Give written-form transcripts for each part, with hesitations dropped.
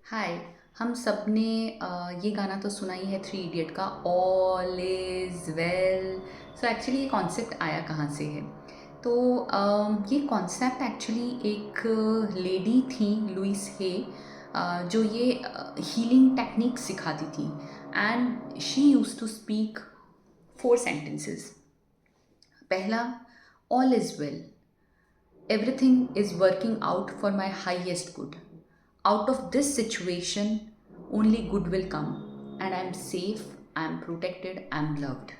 हाय। हम सब ने ये गाना तो सुना ही है थ्री इडियट का, all is well. So actually ये कॉन्सेप्ट आया कहाँ से है? तो ये कॉन्सेप्ट एक्चुअली एक लेडी थी, लुइस हे, जो ये हीलिंग टेक्निक सिखाती थी। And she use to speak four sentences. पहला, all is well, everything is working out for my highest good. Out of this situation, only good will come, and I am safe, I am protected, I am loved.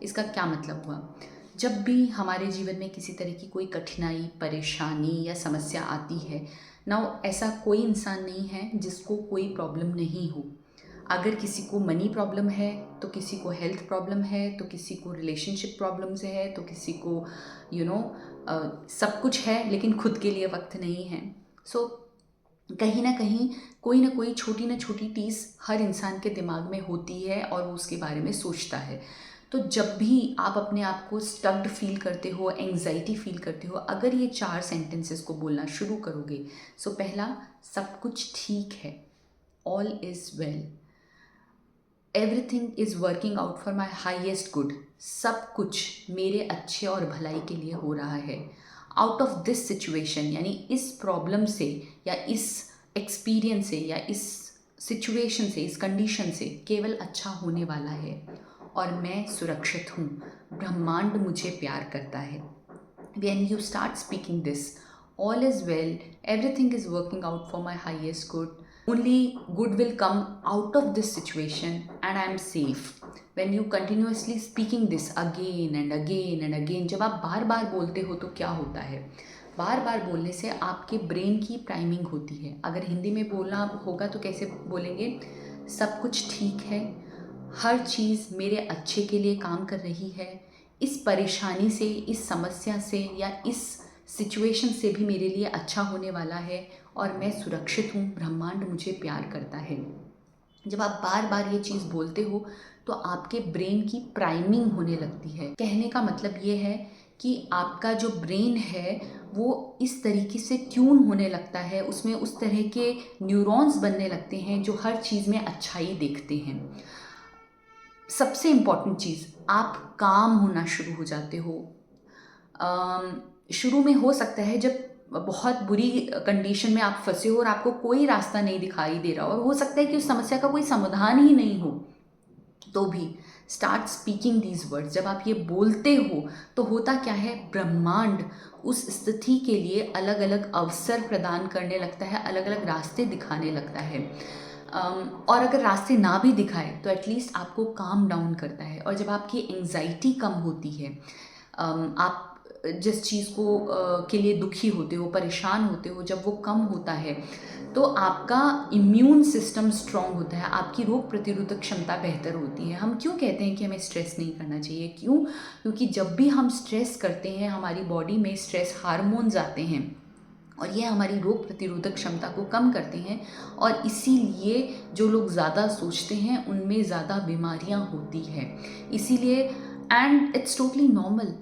इसका क्या मतलब हुआ? जब भी हमारे जीवन में किसी तरह की कोई कठिनाई, परेशानी या समस्या आती है, ना ऐसा कोई इंसान नहीं है जिसको कोई प्रॉब्लम नहीं हो। अगर किसी को मनी प्रॉब्लम है, तो किसी को हेल्थ प्रॉब्लम है, तो किसी को रिलेशनशिप प्रॉब्लम्स है, तो किसी को यू you नो सब कुछ है लेकिन खुद के लिए वक्त नहीं है। सो कहीं ना कोई छोटी ना छोटी चीज़ हर इंसान के दिमाग में होती है और वो उसके बारे में सोचता है। तो जब भी आप अपने आप को स्टक्ड फील करते हो, एंग्जाइटी फील करते हो, अगर ये चार सेंटेंसेस को बोलना शुरू करोगे। सो पहला, सब कुछ ठीक है, all is well, everything is working out for my highest good, सब कुछ मेरे अच्छे और भलाई के लिए हो रहा है। आउट ऑफ दिस सिचुएशन, यानी इस प्रॉब्लम से या इस एक्सपीरियंस से या इस सिचुएशन से, इस कंडीशन से केवल अच्छा होने वाला है और मैं सुरक्षित हूँ। ब्रह्मांड मुझे प्यार करता है। When you start speaking this, all is well, everything is working out for my highest good, only good will come out of this situation, and I am safe. When you continuously speaking this again and again and again, जब आप बार बार बोलते हो तो क्या होता है? बार बार बोलने से आपके ब्रेन की प्राइमिंग होती है। अगर हिंदी में बोलना होगा तो कैसे बोलेंगे? सब कुछ ठीक है, हर चीज़ मेरे अच्छे के लिए काम कर रही है, इस परेशानी से, इस समस्या से या इस सिचुएशन से भी मेरे लिए अच्छा होने वाला है और मैं सुरक्षित हूँ, ब्रह्मांड मुझे प्यार करता है। जब आप बार बार ये चीज़ बोलते हो तो आपके ब्रेन की प्राइमिंग होने लगती है। कहने का मतलब ये है कि आपका जो ब्रेन है वो इस तरीके से ट्यून होने लगता है, उसमें उस तरह के न्यूरॉन्स बनने लगते हैं जो हर चीज़ में अच्छाई देखते हैं। सबसे इम्पॉर्टेंट चीज़, आप काम होना शुरू हो जाते हो। शुरू में हो सकता है जब बहुत बुरी कंडीशन में आप फंसे हो और आपको कोई रास्ता नहीं दिखाई दे रहा, और हो सकता है कि उस समस्या का कोई समाधान ही नहीं हो, तो भी स्टार्ट स्पीकिंग दीज वर्ड्स। जब आप ये बोलते हो तो होता क्या है, ब्रह्मांड उस स्थिति के लिए अलग अलग अवसर प्रदान करने लगता है, अलग अलग रास्ते दिखाने लगता है। और अगर रास्ते ना भी दिखाए तो एटलीस्ट आपको काम डाउन करता है। और जब आपकी एंग्जाइटी कम होती है, आप जिस चीज़ को के लिए दुखी होते हो, परेशान होते हो, जब वो कम होता है तो आपका इम्यून सिस्टम स्ट्रांग होता है, आपकी रोग प्रतिरोधक क्षमता बेहतर होती है। हम क्यों कहते हैं कि हमें स्ट्रेस नहीं करना चाहिए? क्यों? क्योंकि जब भी हम स्ट्रेस करते हैं हमारी बॉडी में स्ट्रेस हार्मोन्स आते हैं और ये हमारी रोग प्रतिरोधक क्षमता को कम करते हैं, और इसीलिए जो लोग ज़्यादा सोचते हैं उनमें ज़्यादा बीमारियां होती हैं। इसीलिए एंड इट्स टोटली नॉर्मल,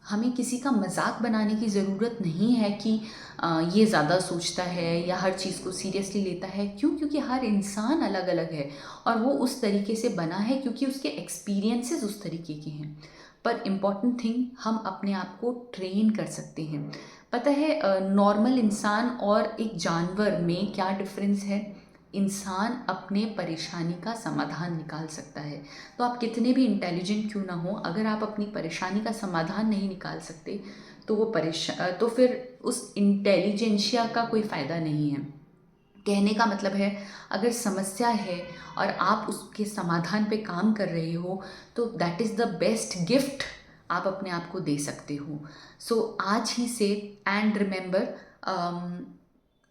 हमें किसी का मजाक बनाने की ज़रूरत नहीं है कि ये ज़्यादा सोचता है या हर चीज़ को सीरियसली लेता है। क्यों? क्योंकि हर इंसान अलग अलग है और वो उस तरीके से बना है क्योंकि उसके एक्सपीरियंसेस उस तरीके के हैं। पर इम्पॉर्टेंट थिंग, हम अपने आप को ट्रेन कर सकते हैं। पता है नॉर्मल इंसान और एक जानवर में क्या डिफरेंस है? इंसान अपने परेशानी का समाधान निकाल सकता है। तो आप कितने भी इंटेलिजेंट क्यों ना हो, अगर आप अपनी परेशानी का समाधान नहीं निकाल सकते तो वो तो फिर उस इंटेलिजेंशिया का कोई फ़ायदा नहीं है। कहने का मतलब है, अगर समस्या है और आप उसके समाधान पे काम कर रहे हो तो that is the best gift आप अपने आप को दे सकते हो। सो आज ही से, एंड रिमेंबर,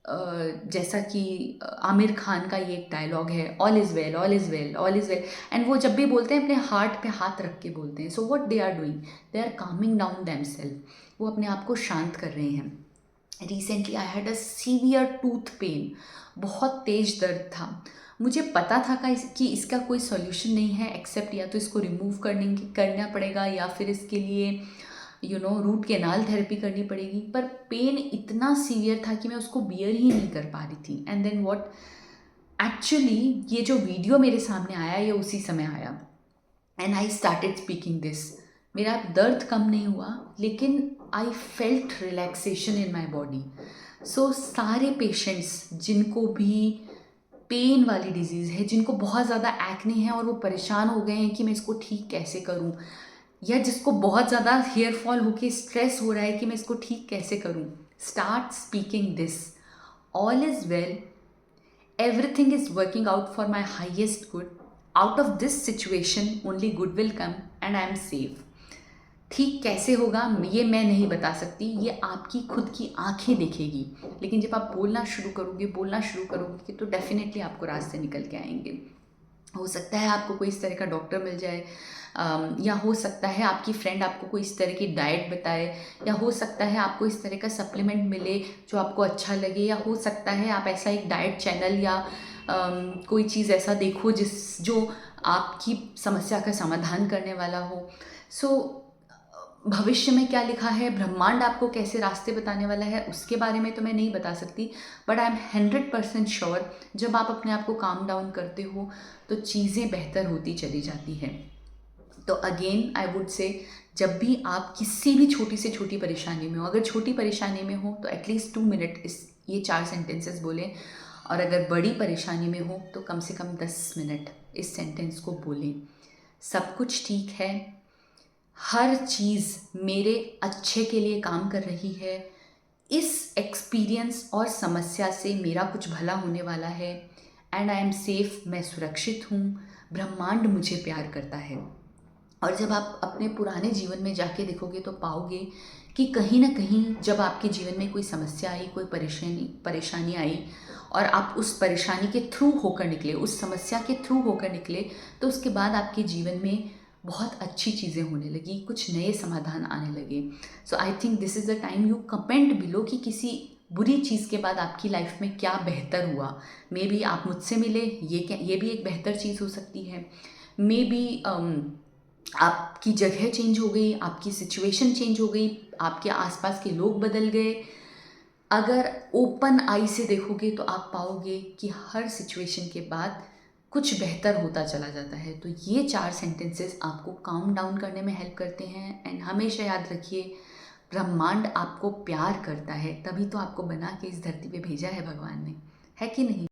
जैसा कि आमिर खान का ये एक डायलॉग है, all is well, all is well, all is well. And वो जब भी बोलते हैं अपने हार्ट पे हाथ रख के बोलते हैं। So what they are doing, they are calming down themselves, वो अपने आप को शांत कर रहे हैं। Recently I had a severe tooth pain, बहुत तेज दर्द था। मुझे पता था कि इसका कोई सॉल्यूशन नहीं है एक्सेप्ट या तो इसको रिमूव करना पड़ेगा या फिर इसके लिए रूट कैनाल थेरेपी करनी पड़ेगी। पर पेन इतना सीवियर था कि मैं उसको बियर ही नहीं कर पा रही थी। एंड देन व्हाट, एक्चुअली ये जो वीडियो मेरे सामने आया ये उसी समय आया, and I started speaking this. मेरा दर्द कम नहीं हुआ, लेकिन I felt relaxation in my body. So सारे पेशेंट्स जिनको भी पेन वाली डिजीज़ है, जिनको बहुत ज़्यादा एक्ने है और वो परेशान हो गए हैं कि मैं इसको ठीक कैसे करूं, या जिसको बहुत ज़्यादा हेयर फॉल होके स्ट्रेस हो रहा है कि मैं इसको ठीक कैसे करूं, start speaking this. All is well, everything is working out for my highest good. Out of this situation only good will come and I am safe. ठीक कैसे होगा ये मैं नहीं बता सकती, ये आपकी खुद की आंखें देखेगी। लेकिन जब आप बोलना शुरू करोगे तो डेफिनेटली आपको रास्ते निकल के आएंगे। हो सकता है आपको कोई इस तरह का डॉक्टर मिल जाए, या हो सकता है आपकी फ्रेंड आपको कोई इस तरह की डाइट बताए, या हो सकता है आपको इस तरह का सप्लीमेंट मिले जो आपको अच्छा लगे, या हो सकता है आप ऐसा एक डाइट चैनल या कोई चीज़ ऐसा देखो जो आपकी समस्या का समाधान करने वाला हो। सो भविष्य में क्या लिखा है, ब्रह्मांड आपको कैसे रास्ते बताने वाला है, उसके बारे में तो मैं नहीं बता सकती, बट आई एम 100% श्योर जब आप अपने आप को काम डाउन करते हो तो चीज़ें बेहतर होती चली जाती हैं। तो अगेन आई वुड से, जब भी आप किसी भी छोटी से छोटी परेशानी में हो, अगर छोटी परेशानी में हो तो एटलीस्ट 2 मिनट ये 4 सेंटेंसेस बोलें, और अगर बड़ी परेशानी में हो तो कम से कम 10 मिनट इस सेंटेंस को बोलें। सब कुछ ठीक है, हर चीज़ मेरे अच्छे के लिए काम कर रही है, इस एक्सपीरियंस और समस्या से मेरा कुछ भला होने वाला है, एंड आई एम सेफ, मैं सुरक्षित हूँ, ब्रह्मांड मुझे प्यार करता है। और जब आप अपने पुराने जीवन में जाके देखोगे तो पाओगे कि कहीं ना कहीं जब आपके जीवन में कोई समस्या आई, कोई परेशानी आई, और आप उस परेशानी के थ्रू होकर निकले, उस समस्या के थ्रू होकर निकले, तो उसके बाद आपके जीवन में बहुत अच्छी चीज़ें होने लगी, कुछ नए समाधान आने लगे। So I think this is the time you comment below कि किसी बुरी चीज़ के बाद आपकी लाइफ में क्या बेहतर हुआ। मे बी आप मुझसे मिले, ये भी एक बेहतर चीज़ हो सकती है। मे बी आपकी जगह चेंज हो गई, आपकी सिचुएशन चेंज हो गई, आपके आसपास के लोग बदल गए। अगर ओपन आई से देखोगे तो आप पाओगे कि हर सिचुएशन के बाद कुछ बेहतर होता चला जाता है। तो ये 4 सेंटेंसेस आपको काम डाउन करने में हेल्प करते हैं। एंड हमेशा याद रखिए, ब्रह्मांड आपको प्यार करता है, तभी तो आपको बना के इस धरती पे भेजा है भगवान ने, है कि नहीं।